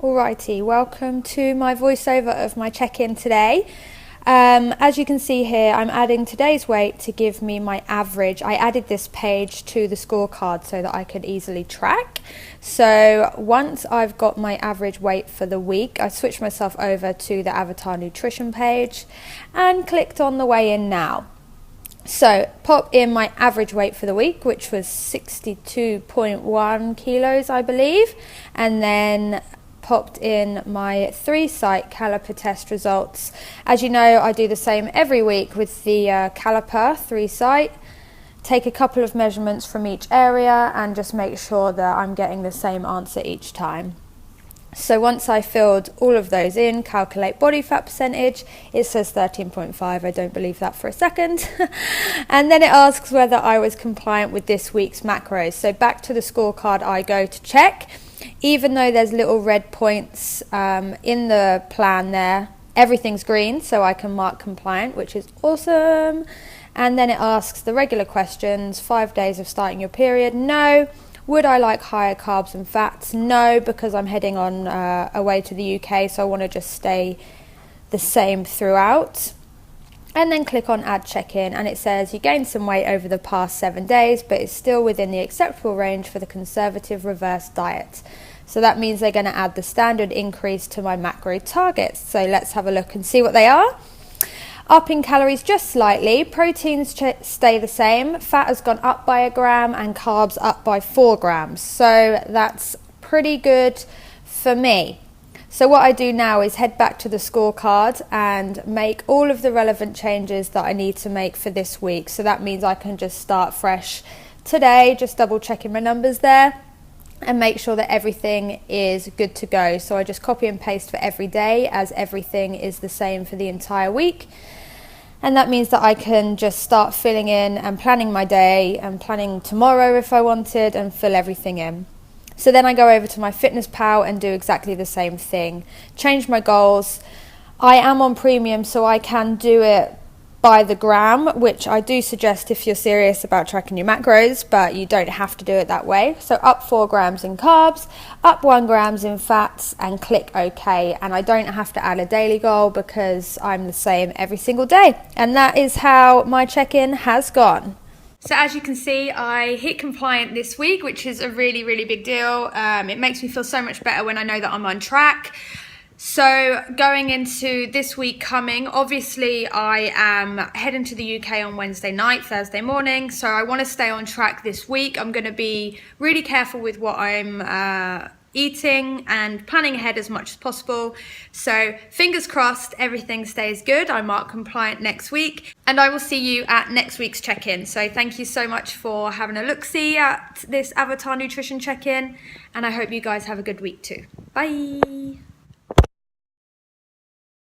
Alrighty, welcome to my voiceover of my check-in today. As you can see here, I'm adding today's weight to give me my average. I added this page to the scorecard so that I could easily track. So once I've got my average weight for the week, I switched myself over to the Avatar Nutrition page and clicked on the weigh in now. So pop in my average weight for the week, which was 62.1 kilos, I believe, and then popped in my 3-site caliper test results. As you know, I do the same every week with the caliper 3-site. Take a couple of measurements from each area and just make sure that I'm getting the same answer each time. So once I filled all of those in, calculate body fat percentage, it says 13.5, I don't believe that for a second. And then it asks whether I was compliant with this week's macros. So back to the scorecard I go to check. Even though there's little red points in the plan there, everything's green, so I can mark compliant, which is awesome. And then it asks the regular questions: 5 days of starting your period? No. Would I like higher carbs and fats? No, because I'm heading on away to the UK, so I want to just stay the same throughout. And then click on add check-in, and it says you gained some weight over the past 7 days, but it's still within the acceptable range for the conservative reverse diet. So that means they're going to add the standard increase to my macro targets. So let's have a look and see what they are. Up in calories just slightly, proteins stay the same, fat has gone up by 1 gram and carbs up by 4 grams. So that's pretty good for me. So what I do now is head back to the scorecard and make all of the relevant changes that I need to make for this week. So that means I can just start fresh today, just double checking my numbers there and make sure that everything is good to go. So I just copy and paste for every day, as everything is the same for the entire week. And that means that I can just start filling in and planning my day and planning tomorrow if I wanted, and fill everything in. So then I go over to my Fitness Pal and do exactly the same thing. Change my goals. I am on premium, so I can do it by the gram, which I do suggest if you're serious about tracking your macros, but you don't have to do it that way. So up 4 grams in carbs, up 1 grams in fats, and click OK. And I don't have to add a daily goal because I'm the same every single day. And that is how my check-in has gone. So as you can see, I hit compliant this week, which is a really, really big deal. It makes me feel so much better when I know that I'm on track. So going into this week coming, obviously I am heading to the UK on Wednesday night, Thursday morning. So I want to stay on track this week. I'm going to be really careful with what I'm eating and planning ahead as much as possible. So fingers crossed everything stays good. I mark compliant next week, and I will see you at next week's check-in. So thank you so much for having a look-see at this Avatar Nutrition check-in, and I hope you guys have a good week too. Bye.